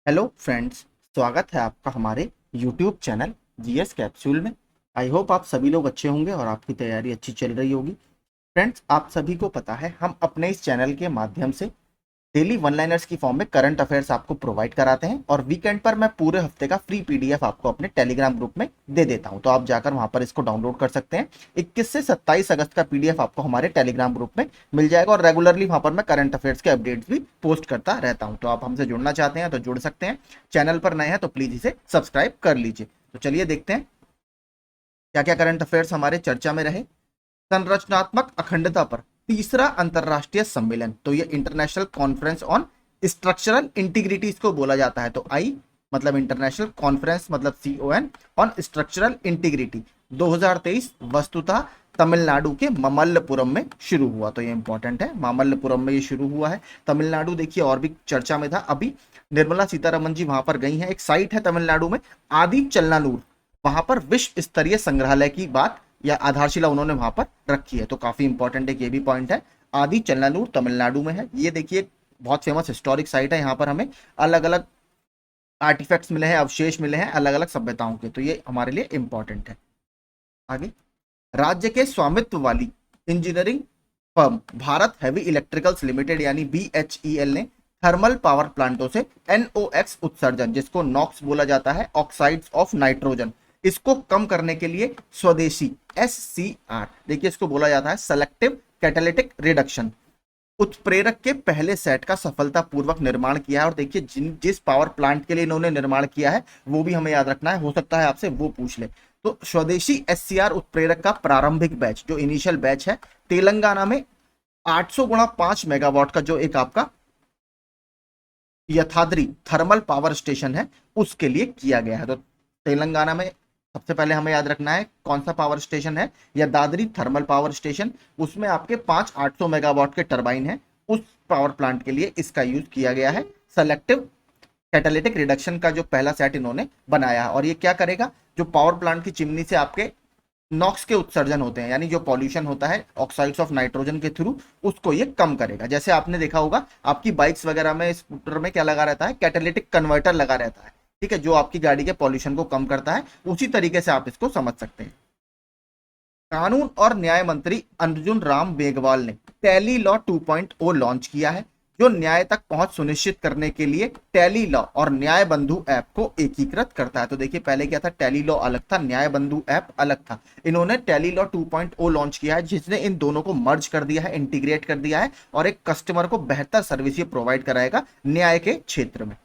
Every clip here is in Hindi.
हेलो फ्रेंड्स, स्वागत है आपका हमारे यूट्यूब चैनल जीएस कैप्सूल में। आई होप आप सभी लोग अच्छे होंगे और आपकी तैयारी अच्छी चल रही होगी। फ्रेंड्स, आप सभी को पता है हम अपने इस चैनल के माध्यम से डेली वन लाइनर्स की फॉर्म में करंट अफेयर्स आपको प्रोवाइड कराते हैं और वीकेंड पर मैं पूरे हफ्ते का फ्री पीडीएफ आपको अपने टेलीग्राम ग्रुप में दे देता हूं, तो आप जाकर वहां पर इसको डाउनलोड कर सकते हैं। 21 से 27 अगस्त का पीडीएफ आपको हमारे टेलीग्राम ग्रुप में मिल जाएगा और रेगुलरली वहां पर मैं करंट अफेयर्स के अपडेट्स भी पोस्ट करता रहता हूं। तो आप हमसे जुड़ना चाहते हैं तो जुड़ सकते हैं। चैनल पर नए हैं तो प्लीज इसे सब्सक्राइब कर लीजिए। तो चलिए देखते हैं क्या क्या करंट अफेयर्स हमारे चर्चा में रहे। संरचनात्मक अखंडता पर तीसरा अंतरराष्ट्रीय सम्मेलन, तो ये international conference on structural integrity इसको बोला जाता है। तो आई मतलब इंटरनेशनल कॉन्फ्रेंस मतलब CON ऑन स्ट्रक्चरल इंटीग्रिटी 2023 वस्तुतः तमिलनाडु के ममल्लपुरम में शुरू हुआ। तो ये इंपॉर्टेंट है, मामल्लपुरम में ये शुरू हुआ है। तमिलनाडु देखिए और भी चर्चा में था। अभी निर्मला सीतारमन जी वहां पर गई हैं। एक साइट है तमिलनाडु में आदि चलनानूर, वहां पर विश्व स्तरीय संग्रहालय की बात या आधारशिला उन्होंने वहां पर रखी है। तो काफी इंपॉर्टेंट एक ये भी पॉइंट है। आदि चलनानूर तमिलनाडु में है। ये देखिए बहुत फेमस हिस्टोरिक साइट है। यहाँ पर हमें अलग अलग आर्टिफैक्ट्स मिले हैं, अवशेष मिले हैं अलग अलग सभ्यताओं के, तो ये हमारे लिए इंपॉर्टेंट है। आगे, राज्य के स्वामित्व वाली engineering firm Bharat heavy electricals limited यानी BHEL ने थर्मल पावर प्लांटों से NOx उत्सर्जन, जिसको नॉक्स बोला जाता है, ऑक्साइड्स ऑफ नाइट्रोजन, इसको कम करने के लिए स्वदेशी SCR, देखिए इसको बोला जाता है सेलेक्टिव कैटालिटिक रिडक्शन, उत्प्रेरक के पहले सेट का सफलतापूर्वक निर्माण किया है। और देखिए जिस पावर प्लांट के लिए इन्होंने निर्माण किया है वो भी हमें याद रखना है, हो सकता है आपसे वो पूछ ले। तो स्वदेशी SCR उत्प्रेरक का प्रारंभिक बैच जो इनिशियल बैच है तेलंगाना में 800 गुणा 5 मेगावाट का जो एक आपका यथाद्री थर्मल पावर स्टेशन है उसके लिए किया गया है। तो तेलंगाना में सबसे पहले हमें याद रखना है कौन सा पावर स्टेशन है, यदाद्री थर्मल पावर स्टेशन। उसमें आपके 5 800 मेगावाट के टरबाइन है, उस पावर प्लांट के लिए इसका यूज किया गया है। सेलेक्टिव कैटालिटिक रिडक्शन का जो पहला सेट इन्होंने बनाया है और ये क्या करेगा, जो पावर प्लांट की चिमनी से आपके नॉक्स के उत्सर्जन होते हैं यानी जो पॉल्यूशन होता है ऑक्साइड्स ऑफ नाइट्रोजन के थ्रू, उसको ये कम करेगा। जैसे आपने देखा होगा आपकी बाइक्स वगैरह में स्कूटर में क्या लगा रहता है, कैटालिटिक कन्वर्टर लगा रहता है, ठीक है, जो आपकी गाड़ी के पॉल्यूशन को कम करता है। उसी तरीके से आप इसको समझ सकते हैं। कानून और न्याय मंत्री अर्जुन राम मेघवाल ने टैली लॉ 2.0 लॉन्च किया है, जो न्याय तक पहुंच सुनिश्चित करने के लिए टैली लॉ और न्याय बंधु ऐप को एकीकृत करता है। तो देखिए पहले क्या था, टैली लॉ अलग था, न्याय बंधु ऐप अलग था। इन्होंने टैली लॉ 2.0 लॉन्च किया है जिसने इन दोनों को मर्ज कर दिया है, इंटीग्रेट कर दिया है और एक कस्टमर को बेहतर सर्विस ये प्रोवाइड कराएगा न्याय के क्षेत्र में।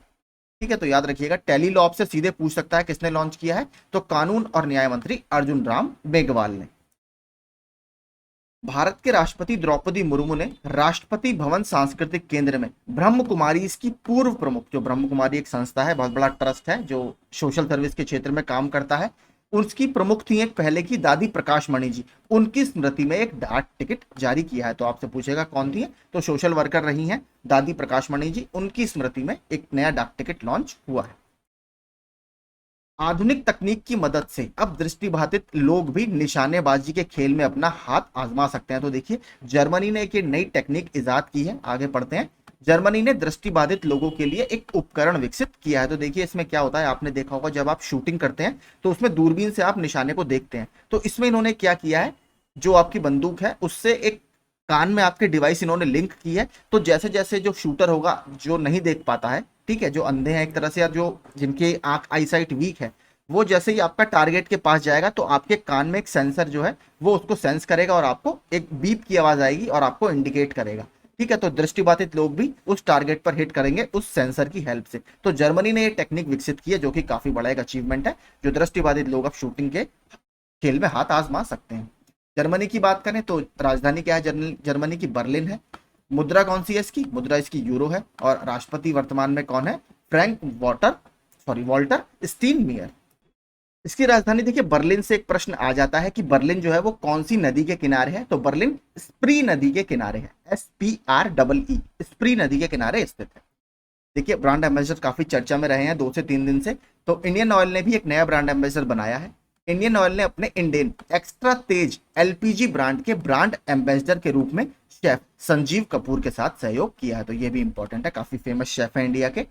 ठीक है, तो याद रखिएगा टैली लॉ आपसे सीधे पूछ सकता है किसने लॉन्च किया है, तो कानून और न्याय मंत्री अर्जुन राम मेघवाल ने। भारत के राष्ट्रपति द्रौपदी मुर्मू ने राष्ट्रपति भवन सांस्कृतिक केंद्र में ब्रह्म कुमारी इसकी पूर्व प्रमुख, जो ब्रह्म कुमारी एक संस्था है, बहुत बड़ा ट्रस्ट है जो सोशल सर्विस के क्षेत्र में काम करता है, उसकी प्रमुख थी एक पहले की दादी प्रकाश मणि जी, उनकी स्मृति में एक डाक टिकट जारी किया है। तो आपसे पूछेगा कौन थी है, तो सोशल वर्कर रही हैं दादी प्रकाश मणि जी, उनकी स्मृति में एक नया डाक टिकट लॉन्च हुआ है। आधुनिक तकनीक की मदद से अब दृष्टिबाधित लोग भी निशानेबाजी के खेल में अपना हाथ आजमा सकते हैं। तो देखिए जर्मनी ने एक नई टेक्निक इजाद की है, आगे पढ़ते हैं। जर्मनी ने दृष्टिबाधित लोगों के लिए एक उपकरण विकसित किया है। तो देखिए इसमें क्या होता है, आपने देखा होगा जब आप शूटिंग करते हैं तो उसमें दूरबीन से आप निशाने को देखते हैं। तो इसमें इन्होंने क्या किया है, जो आपकी बंदूक है उससे एक कान में आपके डिवाइस इन्होंने लिंक की है। तो जैसे जैसे जो शूटर होगा जो नहीं देख पाता है, ठीक है, जो अंधे हैं एक तरह से या जो जिनके आंख आईसाइट वीक है, वो जैसे ही आपका टारगेट के पास जाएगा तो आपके कान में एक सेंसर जो है वो उसको सेंस करेगा और आपको एक बीप की आवाज आएगी और आपको इंडिकेट करेगा। ठीक है, तो दृष्टिबाधित लोग भी उस टारगेट पर हिट करेंगे उस सेंसर की हेल्प से। तो जर्मनी ने ये टेक्निक विकसित की है जो कि काफी बड़ा एक अचीवमेंट है, जो दृष्टिबाधित लोग अब शूटिंग के खेल में हाथ आजमा सकते हैं। जर्मनी की बात करें तो राजधानी क्या है, जर्मनी की बर्लिन है। मुद्रा कौन सी है इसकी, मुद्रा इसकी यूरो है। और राष्ट्रपति वर्तमान में कौन है, फ्रैंक वॉल्टर स्टीनमियर। इसकी राजधानी देखिए बर्लिन से एक प्रश्न आ जाता है कि बर्लिन जो है वो कौन सी नदी के किनारे है, तो बर्लिन स्प्री नदी के किनारे है, SPREE, स्प्री नदी के किनारे स्थित है। देखिए ब्रांड एम्बेसडर काफी चर्चा में रहे हैं 2 से 3 दिन से। तो इंडियन ऑयल ने भी एक नया ब्रांड एम्बेसडर बनाया है। इंडियन ऑयल ने अपने इंडियन एक्स्ट्रा तेज LPG ब्रांड के ब्रांड एम्बेसडर के रूप में शेफ संजीव कपूर के साथ सहयोग किया है। तो ये भी इंपॉर्टेंट है, काफी फेमस शेफ है इंडिया के।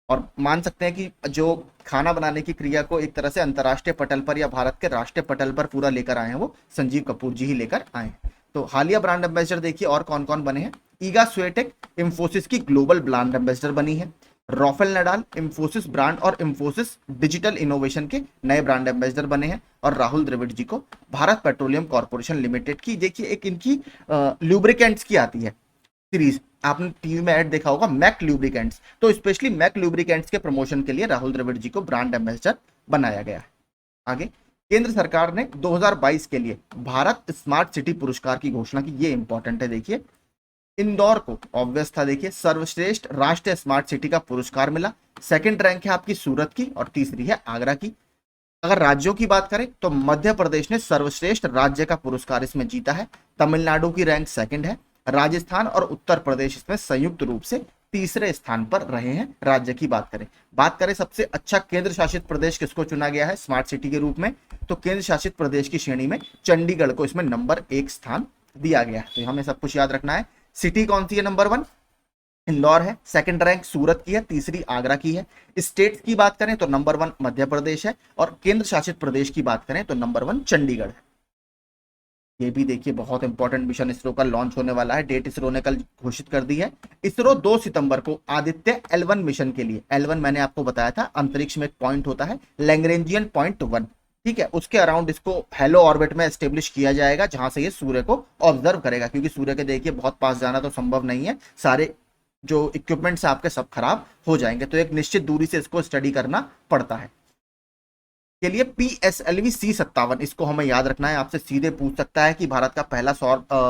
और मान सकते हैं कि जो खाना बनाने की क्रिया को एक तरह से अंतर्राष्ट्रीय पटल पर या भारत के राष्ट्रीय पटल पर पूरा लेकर आए हैं वो संजीव कपूर जी ही लेकर आए हैं। तो हालिया ब्रांड एम्बेसडर देखिए और कौन कौन बने हैं। ईगा स्वेटेक इंफोसिस की ग्लोबल ब्रांड एम्बेसडर बनी है। राफेल नडाल इंफोसिस ब्रांड और इंफोसिस डिजिटल इनोवेशन के नए ब्रांड एम्बेसडर बने हैं। और राहुल द्रविड़ जी को भारत पेट्रोलियम कॉर्पोरेशन लिमिटेड की, देखिए एक इनकी ल्यूब्रिकेंट्स की आती है सीरीज, आपने टीवी में ऐड देखा होगा, मैक लुब्रिकेंट्स, तो स्पेशली मैक लुब्रिकेंट्स के प्रमोशन के लिए राहुल द्रविड़ जी को ब्रांड एम्बेसडर बनाया गया है। आगे, केंद्र सरकार ने 2022 के लिए भारत स्मार्ट सिटी पुरस्कार की घोषणा की। ये इंपॉर्टेंट है, देखिए इंदौर को ऑब्वियस था, देखिए सर्वश्रेष्ठ राष्ट्रीय स्मार्ट सिटी का पुरस्कार मिला। सेकंड रैंक है आपकी सूरत की और तीसरी है आगरा की। अगर राज्यों की बात करें तो मध्य प्रदेश ने सर्वश्रेष्ठ राज्य का पुरस्कार इसमें जीता है। तमिलनाडु की रैंक सेकंड है। राजस्थान और उत्तर प्रदेश इसमें संयुक्त रूप से तीसरे स्थान पर रहे हैं। राज्य की बात करें सबसे अच्छा केंद्र शासित प्रदेश किसको चुना गया है स्मार्ट सिटी के रूप में, तो केंद्र शासित प्रदेश की श्रेणी में चंडीगढ़ को इसमें नंबर 1 स्थान दिया गया है। तो हमें सब कुछ याद रखना है। सिटी कौन सी है? नंबर 1 इंदौर है, सेकंड रैंक सूरत की है, तीसरी आगरा की है। स्टेट्स की बात करें तो नंबर 1 मध्य प्रदेश है और केंद्र शासित प्रदेश की बात करें तो नंबर 1 चंडीगढ़ है। ये भी देखिए बहुत इंपॉर्टेंट मिशन इसरो का लॉन्च होने वाला है। डेट इसरो ने कल घोषित कर दी है। इसरो 2 सितंबर को आदित्य L1 मिशन के लिए, L1 मैंने आपको बताया था अंतरिक्ष में एक पॉइंट होता है लैग्रेंजियन पॉइंट 1, ठीक है, उसके अराउंड इसको हेलो ऑर्बिट में एस्टेब्लिश किया जाएगा जहां से ये सूर्य को ऑब्जर्व करेगा, क्योंकि सूर्य के देखिए बहुत पास जाना तो संभव नहीं है, सारे जो इक्विपमेंट्स आपके सब खराब हो जाएंगे, तो एक निश्चित दूरी से इसको स्टडी करना पड़ता है। के लिए PSLV C57 इसको हमें याद रखना है। आपसे सीधे पूछ सकता है कि भारत का पहला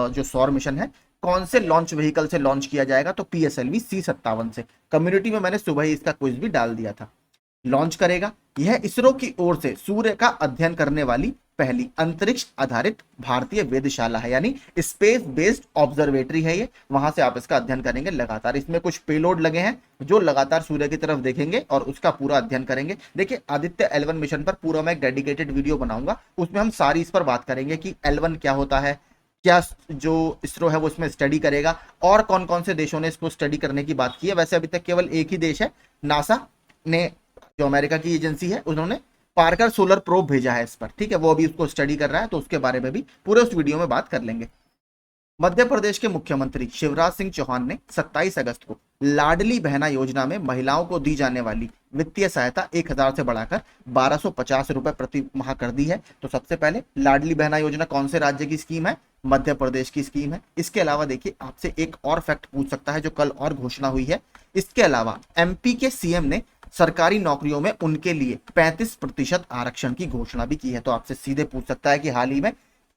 जो सौर मिशन है कौन से लॉन्च व्हीकल से लॉन्च किया जाएगा, तो PSLV C57 से। कम्युनिटी में मैंने सुबह ही इसका क्विज भी डाल दिया था। लॉन्च करेगा, यह इसरो की ओर से सूर्य का अध्ययन करने वाली पहली अंतरिक्ष आधारित भारतीय वेधशाला है, यानी स्पेस बेस्ड ऑब्जर्वेटरी है ये, वहां से आप इसका अध्ययन करेंगे लगातार। इसमें कुछ पेलोड लगे हैं जो लगातार सूर्य की तरफ देखेंगे और उसका पूरा अध्ययन करेंगे। देखिए आदित्य L1 मिशन पर पूरा मैं एक डेडिकेटेड वीडियो बनाऊंगा, उसमें हम सारी इस पर बात करेंगे कि L1 क्या होता है, क्या जो इसरो है वो इसमें स्टडी करेगा और कौन कौन से देशों ने इसको स्टडी करने की बात की है। वैसे अभी तक केवल एक ही देश है, नासा ने, जो अमेरिका की एजेंसी है, उन्होंने पार्कर सोलर प्रोब भेजा है इस पर, ठीक है, वो अभी उसको स्टडी कर रहा है, तो उसके बारे में भी पूरे उस वीडियो में बात कर लेंगे। मध्य प्रदेश के मुख्यमंत्री शिवराज सिंह चौहान ने 27 अगस्त को लाडली बहना योजना में महिलाओं को दी जाने वाली वित्तीय सहायता 1000 से बढ़ाकर 1250 रुपए प्रति माह कर दी है। तो सबसे पहले लाडली बहना योजना कौन से राज्य की स्कीम है? मध्य प्रदेश की स्कीम है। इसके अलावा देखिए आपसे एक और फैक्ट पूछ सकता है जो कल और घोषणा हुई है। इसके अलावा MP के CM ने सरकारी नौकरियों में उनके लिए 35% आरक्षण की घोषणा भी की है। तो आपसे सीधे पूछ सकता है कि हाल ही में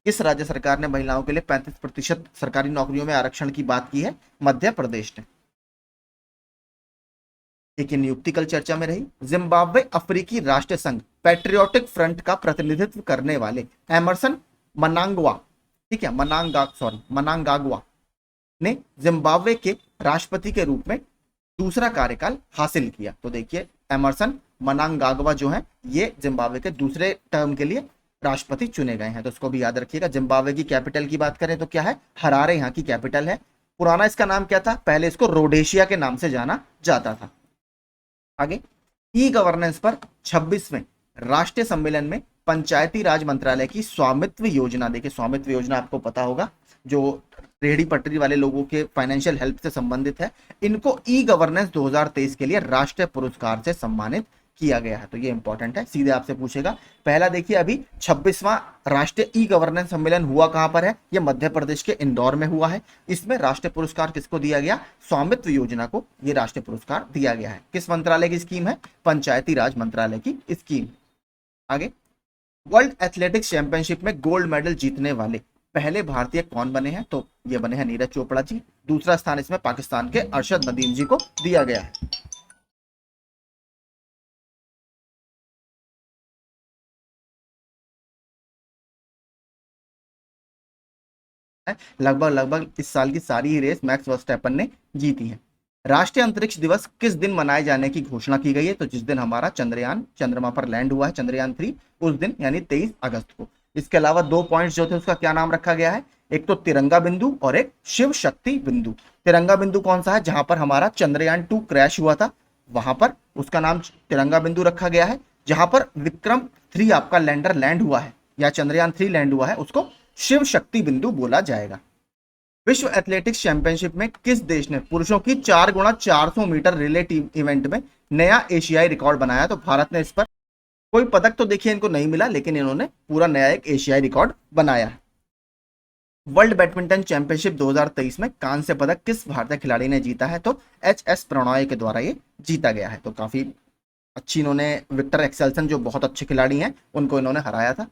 किस राज्य सरकार ने महिलाओं के लिए 35% सरकारी नौकरियों में आरक्षण की बात की है? मध्य प्रदेश ने। एक नियुक्ति कल चर्चा में रही। जिम्बाब्वे अफ्रीकी राष्ट्रीय संघ पैट्रियोटिक फ्रंट का प्रतिनिधित्व करने वाले एमरसन मनांगवा, ठीक है, मनांगागवा ने जिम्बाब्वे के राष्ट्रपति के रूप में दूसरा कार्यकाल हासिल किया। तो देखिए एमरसन मनांगागवा जो है ये जिम्बाब्वे के दूसरे टर्म के लिए राष्ट्रपति चुने गए हैं, तो उसको भी याद रखिएगा। जिम्बाब्वे की कैपिटल की बात करें तो क्या है? हरारे यहाँ की कैपिटल है। पुराना इसका नाम क्या था? पहले इसको रोडेशिया के नाम से जाना जाता था। आगे, ई गवर्नेंस पर 26वें राष्ट्रीय सम्मेलन में पंचायती राज मंत्रालय की स्वामित्व योजना, देखिए स्वामित्व योजना आपको पता होगा, जो रेहड़ी पटरी वाले लोगों के फाइनेंशियल हेल्प से संबंधित है, इनको ई गवर्नेंस 2023 के लिए राष्ट्रीय पुरस्कार से सम्मानित किया गया है। तो ये इंपॉर्टेंट है, सीधे आपसे पूछेगा। पहला देखिए अभी 26वां राष्ट्रीय ई गवर्नेंस सम्मेलन हुआ कहां पर है? ये मध्य प्रदेश के इंदौर में हुआ है। इसमें राष्ट्रीय पुरस्कार किसको दिया गया? स्वामित्व योजना को ये राष्ट्रीय पुरस्कार दिया गया है। किस मंत्रालय की स्कीम है? पंचायती राज मंत्रालय की स्कीम। आगे, वर्ल्ड एथलेटिक्स चैंपियनशिप में गोल्ड मेडल जीतने वाले पहले भारतीय कौन बने हैं? तो ये बने हैं नीरज चोपड़ा जी। दूसरा स्थान इसमें पाकिस्तान के अरशद नदीम जी को दिया गया है। लगभग इस साल की सारी ही रेस मैक्स वर्स्टैपन ने जीती है। राष्ट्रीय अंतरिक्ष दिवस किस दिन मनाए जाने की घोषणा की गई है? तो जिस दिन हमारा चंद्रयान चंद्रमा पर लैंड हुआ है, चंद्रयान 3, उस दिन यानी 23 अगस्त को। इसके अलावा 2 पॉइंट्स जो थे उसका क्या नाम रखा गया है? एक तो तिरंगा बिंदु और एक शिव शक्ति बिंदु। तिरंगा बिंदु कौन सा है? जहां पर हमारा चंद्रयान 2 क्रैश हुआ था, वहां पर उसका नाम तिरंगा बिंदु रखा गया है। जहां पर विक्रम 3 आपका लैंडर लैंड हुआ है या चंद्रयान 3 लैंड हुआ है, उसको शिव शक्ति बिंदु बोला जाएगा। विश्व एथलेटिक्स चैंपियनशिप में किस देश ने पुरुषों की 4x400 metre relay team event में नया एशियाई रिकॉर्ड बनाया? तो भारत ने इस पर कोई पदक तो देखिए इनको नहीं मिला, लेकिन इन्होंने पूरा नया एक एशियाई रिकॉर्ड बनाया है। वर्ल्ड बैडमिंटन चैंपियनशिप 2023 में कांस्य पदक किस भारतीय खिलाड़ी ने जीता है? तो एच.एस. प्रणॉय के द्वारा ये जीता गया है। तो काफी अच्छी इन्होंने, विक्टर एक्सेल्सन जो बहुत अच्छे खिलाड़ी हैं उनको इन्होंने हराया था।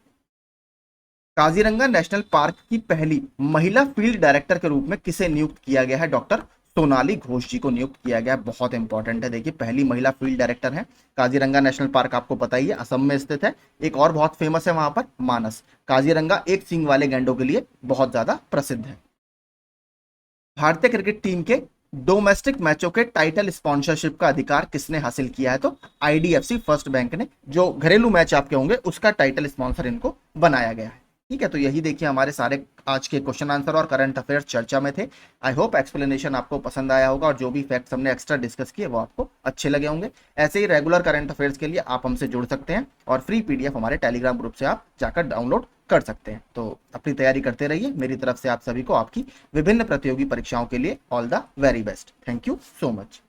काजीरंगा नेशनल पार्क की पहली महिला फील्ड डायरेक्टर के रूप में किसे नियुक्त किया गया है? डॉक्टर सोनाली घोष जी को नियुक्त किया गया है। बहुत इंपॉर्टेंट है, देखिए पहली महिला फील्ड डायरेक्टर है। काजीरंगा नेशनल पार्क आपको पता ही है, असम में स्थित है। एक और बहुत फेमस है वहां पर, मानस। काजीरंगा एक सींग वाले गैंडों के लिए बहुत ज्यादा प्रसिद्ध है। भारतीय क्रिकेट टीम के डोमेस्टिक मैचों के टाइटल स्पॉन्सरशिप का अधिकार किसने हासिल किया है? तो आईडीएफसी फर्स्ट बैंक ने, जो घरेलू मैच आपके होंगे उसका टाइटल स्पॉन्सर इनको बनाया गया है। ठीक है, तो यही देखिए हमारे सारे आज के क्वेश्चन आंसर और करंट अफेयर्स चर्चा में थे। आई होप एक्सप्लेनेशन आपको पसंद आया होगा और जो भी फैक्ट्स हमने एक्स्ट्रा डिस्कस किए वो आपको अच्छे लगे होंगे। ऐसे ही रेगुलर करंट अफेयर्स के लिए आप हमसे जुड़ सकते हैं और फ्री पीडीएफ हमारे टेलीग्राम ग्रुप से आप जाकर डाउनलोड कर सकते हैं। तो अपनी तैयारी करते रहिए। मेरी तरफ से आप सभी को आपकी विभिन्न प्रतियोगी परीक्षाओं के लिए all the very best. Thank you so much.